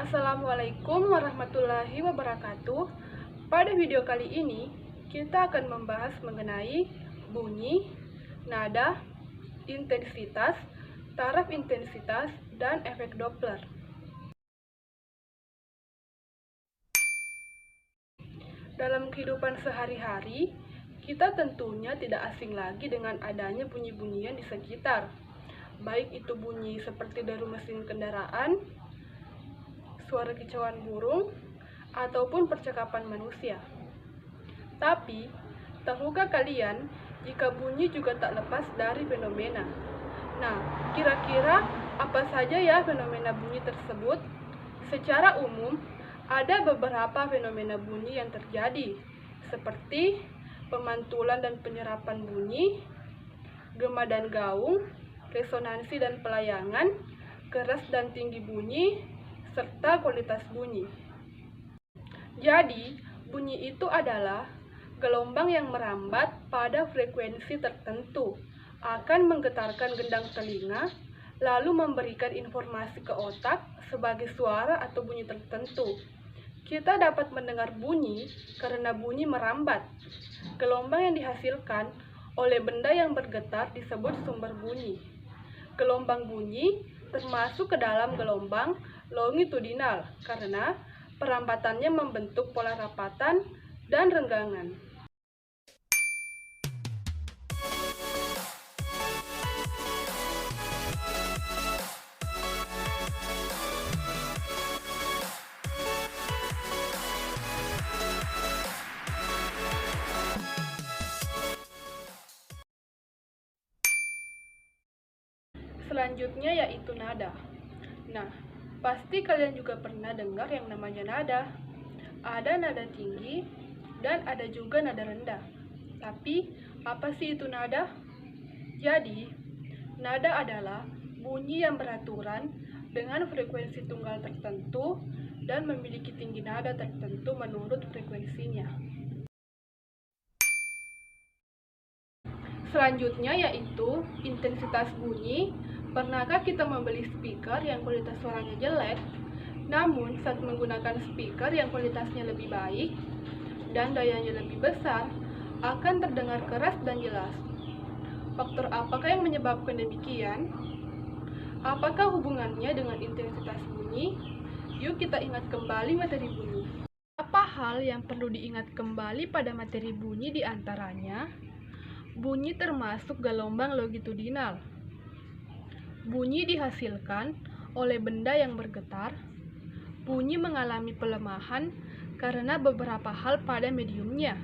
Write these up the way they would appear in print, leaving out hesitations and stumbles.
Assalamualaikum warahmatullahi wabarakatuh. Pada video kali ini, kita akan membahas mengenai bunyi, nada, intensitas, taraf intensitas, dan efek Doppler. Dalam kehidupan sehari-hari, kita tentunya tidak asing lagi dengan adanya bunyi-bunyian di sekitar. Baik itu bunyi seperti deru mesin kendaraan, suara kicauan burung, ataupun percakapan manusia. Tapi, tahukah kalian jika bunyi juga tak lepas dari fenomena? Nah, kira-kira apa saja ya fenomena bunyi tersebut? Secara umum, ada beberapa fenomena bunyi yang terjadi, seperti pemantulan dan penyerapan bunyi, gema dan gaung, resonansi dan pelayangan, keras dan tinggi bunyi, serta kualitas bunyi. Jadi, bunyi itu adalah gelombang yang merambat pada frekuensi tertentu, akan menggetarkan gendang telinga, lalu memberikan informasi ke otak sebagai suara atau bunyi tertentu. Kita dapat mendengar bunyi karena bunyi merambat. Gelombang yang dihasilkan oleh benda yang bergetar disebut sumber bunyi. Gelombang bunyi termasuk ke dalam gelombang longitudinal karena perambatannya membentuk pola rapatan dan renggangan. Selanjutnya yaitu nada. Nah, pasti kalian juga pernah dengar yang namanya nada. Ada nada tinggi dan ada juga nada rendah. Tapi, apa sih itu nada? Jadi, nada adalah bunyi yang beraturan dengan frekuensi tunggal tertentu dan memiliki tinggi nada tertentu menurut frekuensinya. Selanjutnya yaitu intensitas bunyi. Pernahkah kita membeli speaker yang kualitas suaranya jelek, namun saat menggunakan speaker yang kualitasnya lebih baik dan dayanya lebih besar, akan terdengar keras dan jelas? Faktor apakah yang menyebabkan demikian? Apakah hubungannya dengan intensitas bunyi? Yuk kita ingat kembali materi bunyi. Apa hal yang perlu diingat kembali pada materi bunyi diantaranya? Bunyi termasuk gelombang longitudinal. Bunyi dihasilkan oleh benda yang bergetar. Bunyi mengalami pelemahan karena beberapa hal pada mediumnya.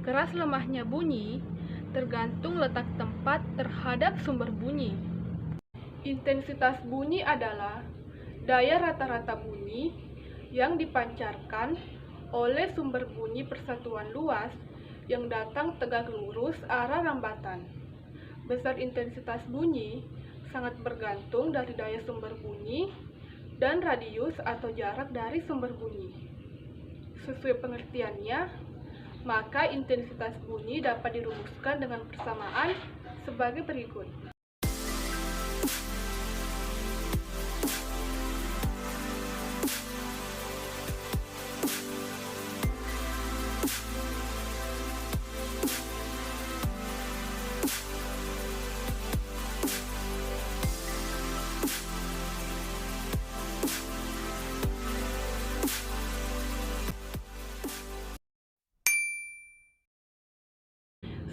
Keras lemahnya bunyi tergantung letak tempat terhadap sumber bunyi. Intensitas bunyi adalah daya rata-rata bunyi yang dipancarkan oleh sumber bunyi persatuan luas yang datang tegak lurus arah rambatan. Besar intensitas bunyi sangat bergantung dari daya sumber bunyi dan radius atau jarak dari sumber bunyi. Sesuai pengertiannya, maka intensitas bunyi dapat dirumuskan dengan persamaan sebagai berikut.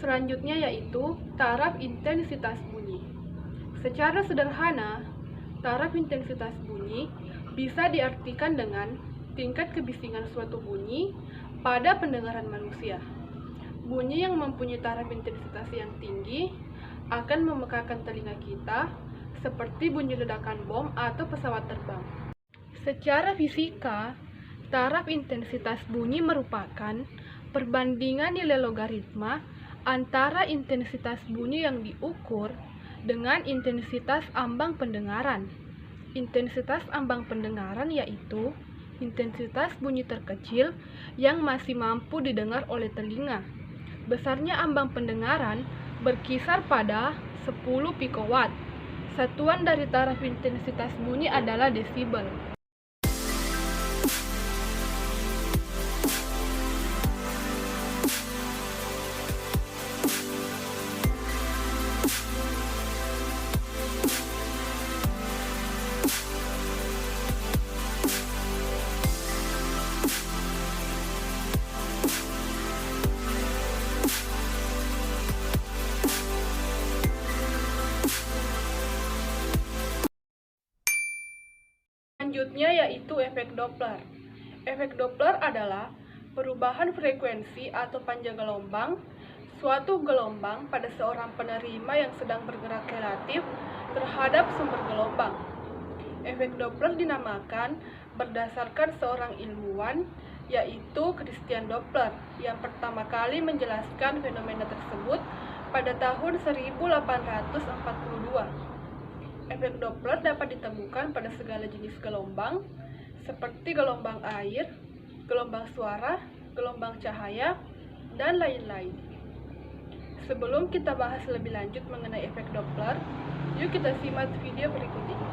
Selanjutnya yaitu taraf intensitas bunyi. Secara sederhana, taraf intensitas bunyi bisa diartikan dengan tingkat kebisingan suatu bunyi pada pendengaran manusia. Bunyi yang mempunyai taraf intensitas yang tinggi akan memekakan telinga kita seperti bunyi ledakan bom atau pesawat terbang. Secara fisika, taraf intensitas bunyi merupakan perbandingan nilai logaritma antara intensitas bunyi yang diukur dengan intensitas ambang pendengaran. Intensitas ambang pendengaran yaitu intensitas bunyi terkecil yang masih mampu didengar oleh telinga. Besarnya ambang pendengaran berkisar pada 10 pikowatt. Satuan dari taraf intensitas bunyi adalah desibel. Selanjutnya yaitu efek Doppler. Efek Doppler adalah perubahan frekuensi atau panjang gelombang suatu gelombang pada seorang penerima yang sedang bergerak relatif terhadap sumber gelombang. Efek Doppler dinamakan berdasarkan seorang ilmuwan, yaitu Christian Doppler, yang pertama kali menjelaskan fenomena tersebut pada tahun 1842. Efek Doppler dapat ditemukan pada segala jenis gelombang, seperti gelombang air, gelombang suara, gelombang cahaya, dan lain-lain. Sebelum kita bahas lebih lanjut mengenai efek Doppler, yuk kita simak video berikut ini.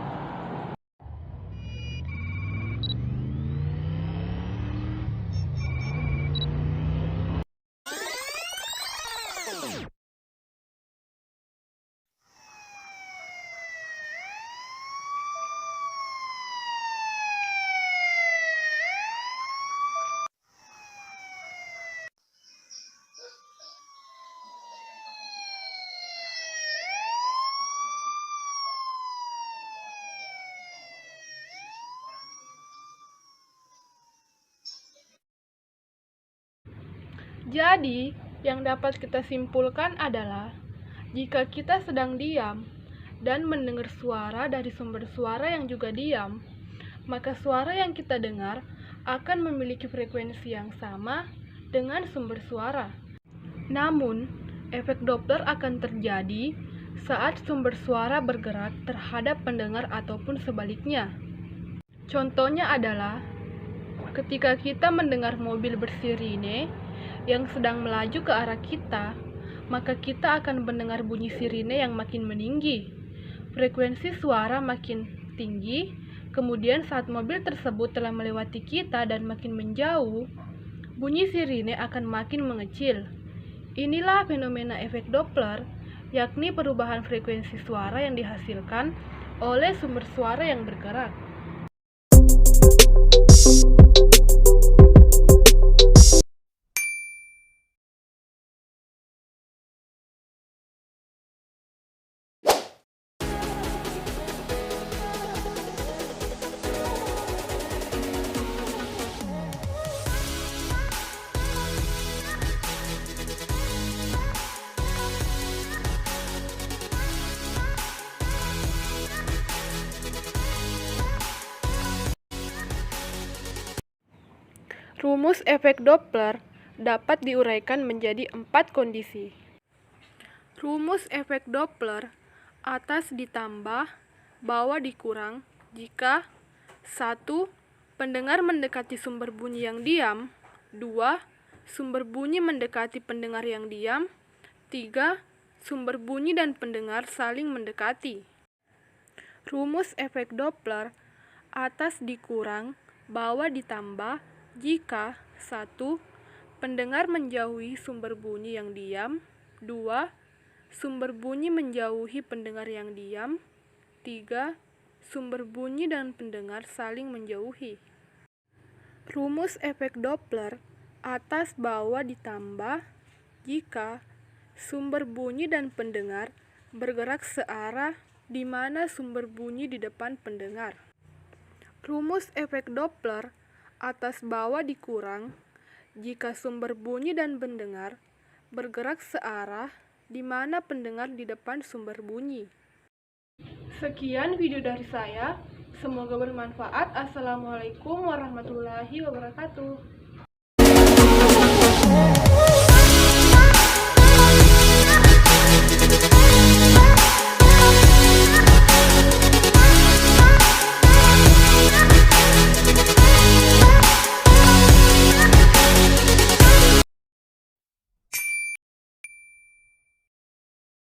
Jadi, yang dapat kita simpulkan adalah jika kita sedang diam dan mendengar suara dari sumber suara yang juga diam, maka suara yang kita dengar akan memiliki frekuensi yang sama dengan sumber suara. Namun, efek Doppler akan terjadi saat sumber suara bergerak terhadap pendengar ataupun sebaliknya. Contohnya adalah ketika kita mendengar mobil bersirine yang sedang melaju ke arah kita, maka kita akan mendengar bunyi sirine yang makin meninggi. Frekuensi suara makin tinggi, kemudian saat mobil tersebut telah melewati kita dan makin menjauh, bunyi sirine akan makin mengecil. Inilah fenomena efek Doppler, yakni perubahan frekuensi suara yang dihasilkan oleh sumber suara yang bergerak. Rumus efek Doppler dapat diuraikan menjadi 4 kondisi. Rumus efek Doppler atas ditambah, bawah dikurang jika 1. Pendengar mendekati sumber bunyi yang diam. 2. Sumber bunyi mendekati pendengar yang diam. 3. Sumber bunyi dan pendengar saling mendekati. Rumus efek Doppler atas dikurang, bawah ditambah jika 1. Pendengar menjauhi sumber bunyi yang diam. 2. Sumber bunyi menjauhi pendengar yang diam. 3. Sumber bunyi dan pendengar saling menjauhi. Rumus efek Doppler atas bawah ditambah jika sumber bunyi dan pendengar bergerak searah di mana sumber bunyi di depan pendengar. Rumus efek Doppler atas bawah dikurang jika sumber bunyi dan pendengar bergerak searah di mana pendengar di depan sumber bunyi. Sekian video dari saya, semoga bermanfaat. Assalamualaikum warahmatullahi wabarakatuh.